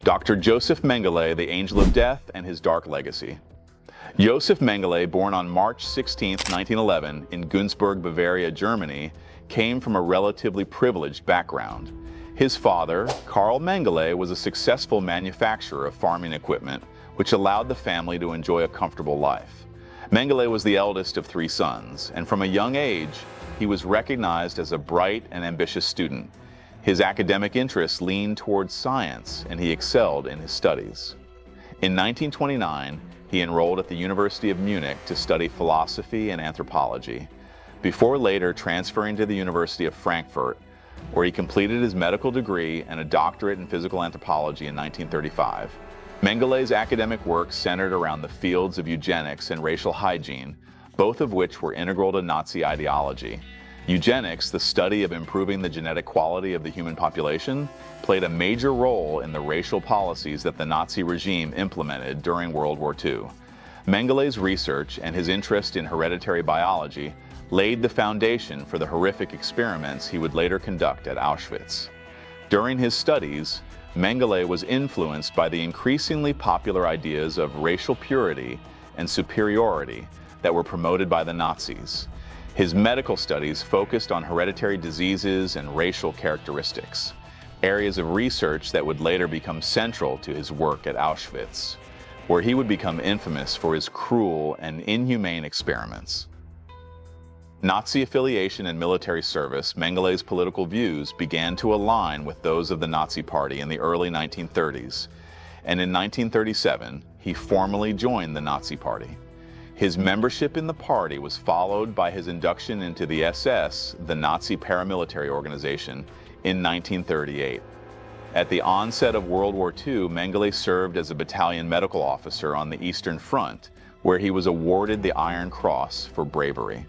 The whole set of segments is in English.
Dr. Josef Mengele, the Angel of Death, and his Dark Legacy. Josef Mengele, born on March 16, 1911, in Günzburg, Bavaria, Germany, came from a relatively privileged background. His father, Karl Mengele, was a successful manufacturer of farming equipment, which allowed the family to enjoy a comfortable life. Mengele was the eldest of 3 sons, and from a young age, he was recognized as a bright and ambitious student. His academic interests leaned towards science, and he excelled in his studies. In 1929, he enrolled at the University of Munich to study philosophy and anthropology, before later transferring to the University of Frankfurt, where he completed his medical degree and a doctorate in physical anthropology in 1935. Mengele's academic work centered around the fields of eugenics and racial hygiene, both of which were integral to Nazi ideology. Eugenics, the study of improving the genetic quality of the human population, played a major role in the racial policies that the Nazi regime implemented during World War II. Mengele's research and his interest in hereditary biology laid the foundation for the horrific experiments he would later conduct at Auschwitz. During his studies, Mengele was influenced by the increasingly popular ideas of racial purity and superiority that were promoted by the Nazis. His medical studies focused on hereditary diseases and racial characteristics, areas of research that would later become central to his work at Auschwitz, where he would become infamous for his cruel and inhumane experiments. Nazi affiliation and military service, Mengele's political views began to align with those of the Nazi Party in the early 1930s, and in 1937, he formally joined the Nazi Party. His membership in the party was followed by his induction into the SS, the Nazi paramilitary organization, in 1938. At the onset of World War II, Mengele served as a battalion medical officer on the Eastern Front, where he was awarded the Iron Cross for bravery.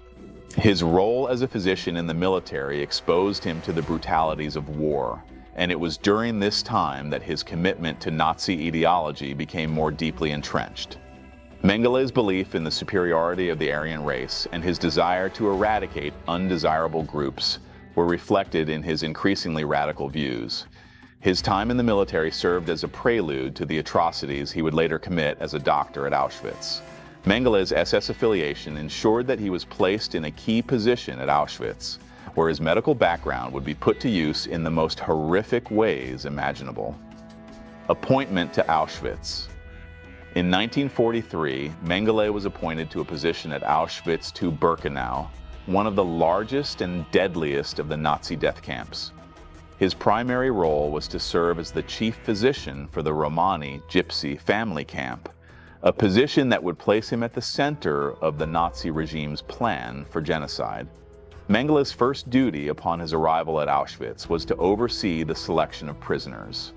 His role as a physician in the military exposed him to the brutalities of war, and it was during this time that his commitment to Nazi ideology became more deeply entrenched. Mengele's belief in the superiority of the Aryan race and his desire to eradicate undesirable groups were reflected in his increasingly radical views. His time in the military served as a prelude to the atrocities he would later commit as a doctor at Auschwitz. Mengele's SS affiliation ensured that he was placed in a key position at Auschwitz, where his medical background would be put to use in the most horrific ways imaginable. Appointment to Auschwitz. In 1943, Mengele was appointed to a position at Auschwitz II Birkenau, one of the largest and deadliest of the Nazi death camps. His primary role was to serve as the chief physician for the Romani Gypsy family camp, a position that would place him at the center of the Nazi regime's plan for genocide. Mengele's first duty upon his arrival at Auschwitz was to oversee the selection of prisoners.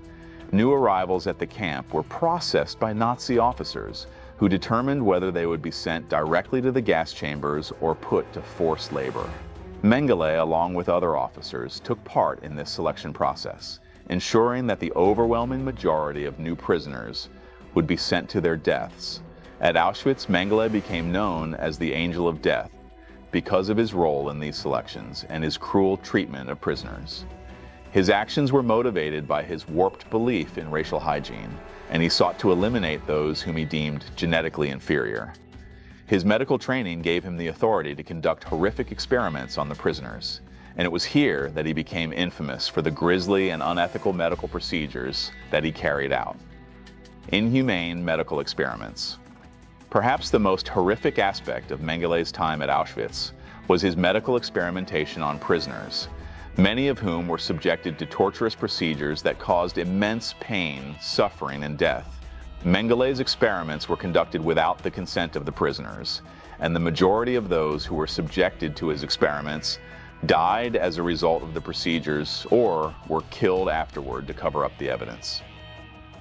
New arrivals at the camp were processed by Nazi officers who determined whether they would be sent directly to the gas chambers or put to forced labor. Mengele, along with other officers, took part in this selection process, ensuring that the overwhelming majority of new prisoners would be sent to their deaths. At Auschwitz, Mengele became known as the Angel of Death because of his role in these selections and his cruel treatment of prisoners. His actions were motivated by his warped belief in racial hygiene, and he sought to eliminate those whom he deemed genetically inferior. His medical training gave him the authority to conduct horrific experiments on the prisoners, and it was here that he became infamous for the grisly and unethical medical procedures that he carried out. Inhumane medical experiments. Perhaps the most horrific aspect of Mengele's time at Auschwitz was his medical experimentation on prisoners, many of whom were subjected to torturous procedures that caused immense pain, suffering, and death. Mengele's experiments were conducted without the consent of the prisoners, and the majority of those who were subjected to his experiments died as a result of the procedures or were killed afterward to cover up the evidence.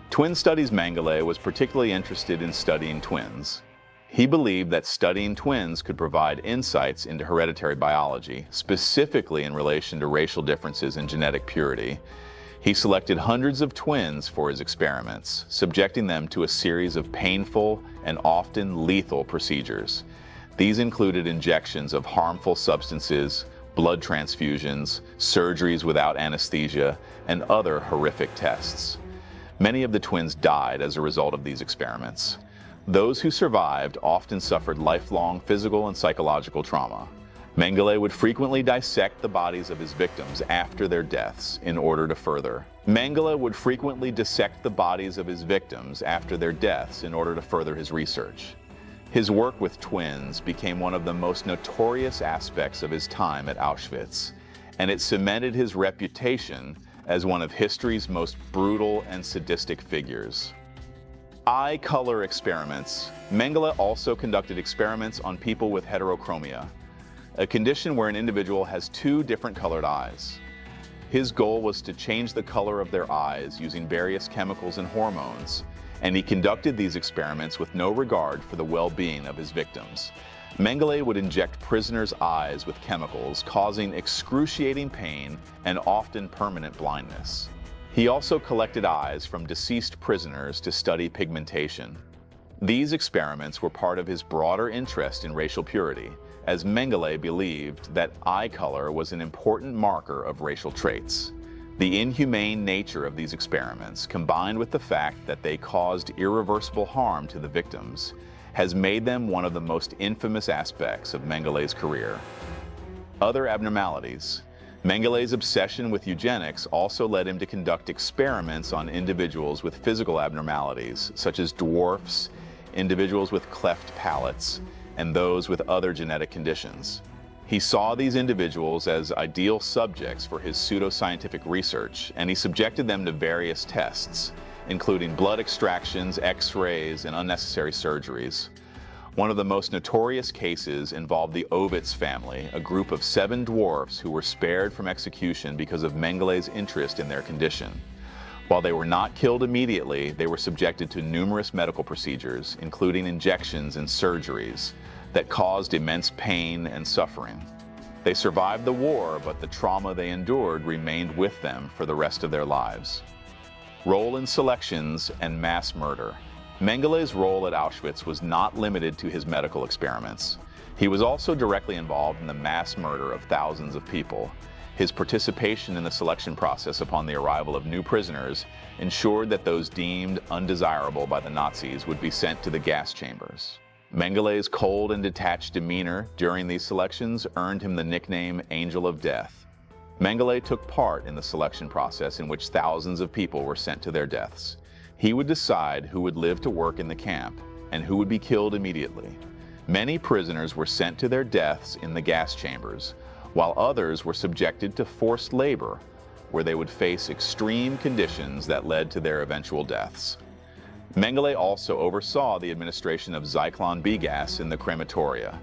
Twin Studies Mengele was particularly interested in studying twins. He believed that studying twins could provide insights into hereditary biology, specifically in relation to racial differences in genetic purity. He selected hundreds of twins for his experiments, subjecting them to a series of painful and often lethal procedures. These included injections of harmful substances, blood transfusions, surgeries without anesthesia, and other horrific tests. Many of the twins died as a result of these experiments. Those who survived often suffered lifelong physical and psychological trauma. Mengele would frequently dissect the bodies of his victims after their deaths in order to further his research. His work with twins became one of the most notorious aspects of his time at Auschwitz, and it cemented his reputation as one of history's most brutal and sadistic figures. Eye color experiments. Mengele also conducted experiments on people with heterochromia, a condition where an individual has two different colored eyes. His goal was to change the color of their eyes using various chemicals and hormones, and he conducted these experiments with no regard for the well-being of his victims. Mengele would inject prisoners' eyes with chemicals, causing excruciating pain and often permanent blindness. He also collected eyes from deceased prisoners to study pigmentation. These experiments were part of his broader interest in racial purity, as Mengele believed that eye color was an important marker of racial traits. The inhumane nature of these experiments, combined with the fact that they caused irreversible harm to the victims, has made them one of the most infamous aspects of Mengele's career. Other abnormalities. Mengele's obsession with eugenics also led him to conduct experiments on individuals with physical abnormalities, such as dwarfs, individuals with cleft palates, and those with other genetic conditions. He saw these individuals as ideal subjects for his pseudoscientific research, and he subjected them to various tests, including blood extractions, X-rays, and unnecessary surgeries. One of the most notorious cases involved the Auschwitz family, a group of 7 dwarfs who were spared from execution because of Mengele's interest in their condition. While they were not killed immediately, they were subjected to numerous medical procedures, including injections and surgeries, that caused immense pain and suffering. They survived the war, but the trauma they endured remained with them for the rest of their lives. Role in selections and mass murder. Mengele's role at Auschwitz was not limited to his medical experiments. He was also directly involved in the mass murder of thousands of people. His participation in the selection process upon the arrival of new prisoners ensured that those deemed undesirable by the Nazis would be sent to the gas chambers. Mengele's cold and detached demeanor during these selections earned him the nickname Angel of Death. Mengele took part in the selection process in which thousands of people were sent to their deaths. He would decide who would live to work in the camp and who would be killed immediately. Many prisoners were sent to their deaths in the gas chambers, while others were subjected to forced labor, where they would face extreme conditions that led to their eventual deaths. Mengele also oversaw the administration of Zyklon B gas in the crematoria,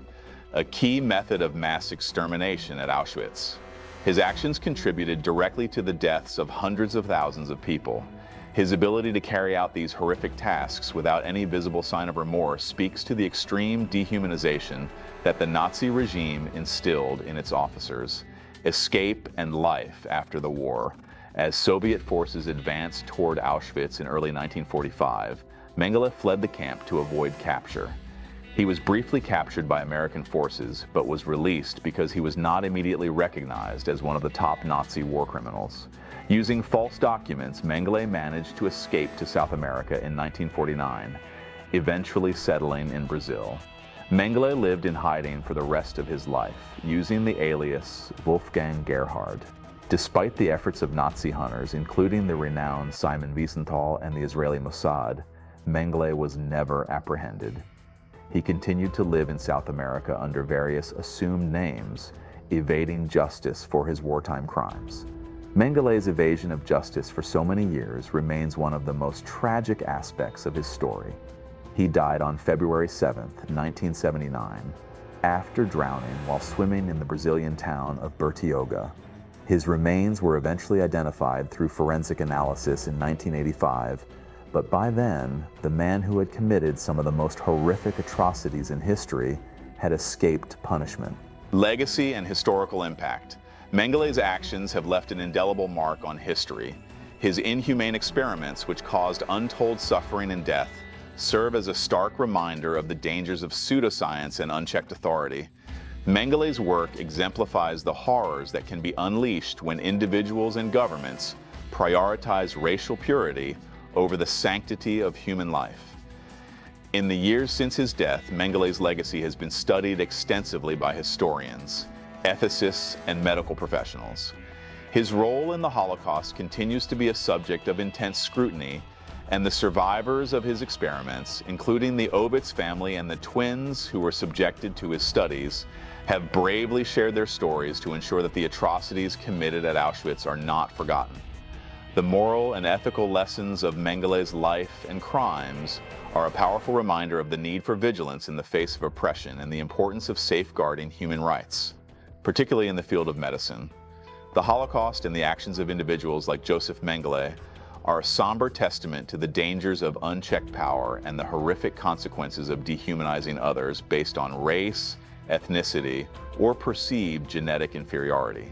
a key method of mass extermination at Auschwitz. His actions contributed directly to the deaths of hundreds of thousands of people. His ability to carry out these horrific tasks without any visible sign of remorse speaks to the extreme dehumanization that the Nazi regime instilled in its officers. Escape and life after the war. As Soviet forces advanced toward Auschwitz in early 1945, Mengele fled the camp to avoid capture. He was briefly captured by American forces, but was released because he was not immediately recognized as one of the top Nazi war criminals. Using false documents, Mengele managed to escape to South America in 1949, eventually settling in Brazil. Mengele lived in hiding for the rest of his life, using the alias Wolfgang Gerhard. Despite the efforts of Nazi hunters, including the renowned Simon Wiesenthal and the Israeli Mossad, Mengele was never apprehended. He continued to live in South America under various assumed names, evading justice for his wartime crimes. Mengele's evasion of justice for so many years remains one of the most tragic aspects of his story. He died on February 7, 1979, after drowning while swimming in the Brazilian town of Bertioga. His remains were eventually identified through forensic analysis in 1985, but by then, the man who had committed some of the most horrific atrocities in history had escaped punishment. Legacy and historical impact. Mengele's actions have left an indelible mark on history. His inhumane experiments, which caused untold suffering and death, serve as a stark reminder of the dangers of pseudoscience and unchecked authority. Mengele's work exemplifies the horrors that can be unleashed when individuals and governments prioritize racial purity over the sanctity of human life. In the years since his death, Mengele's legacy has been studied extensively by historians, ethicists, and medical professionals. His role in the Holocaust continues to be a subject of intense scrutiny, and the survivors of his experiments, including the Auschwitz family and the twins who were subjected to his studies, have bravely shared their stories to ensure that the atrocities committed at Auschwitz are not forgotten. The moral and ethical lessons of Mengele's life and crimes are a powerful reminder of the need for vigilance in the face of oppression and the importance of safeguarding human rights, particularly in the field of medicine. The Holocaust and the actions of individuals like Josef Mengele are a somber testament to the dangers of unchecked power and the horrific consequences of dehumanizing others based on race, ethnicity, or perceived genetic inferiority.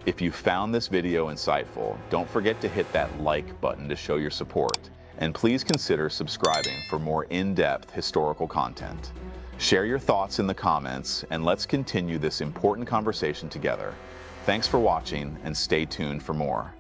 If you found this video insightful, don't forget to hit that like button to show your support, and please consider subscribing for more in-depth historical content. Share your thoughts in the comments, and let's continue this important conversation together. Thanks for watching, and stay tuned for more.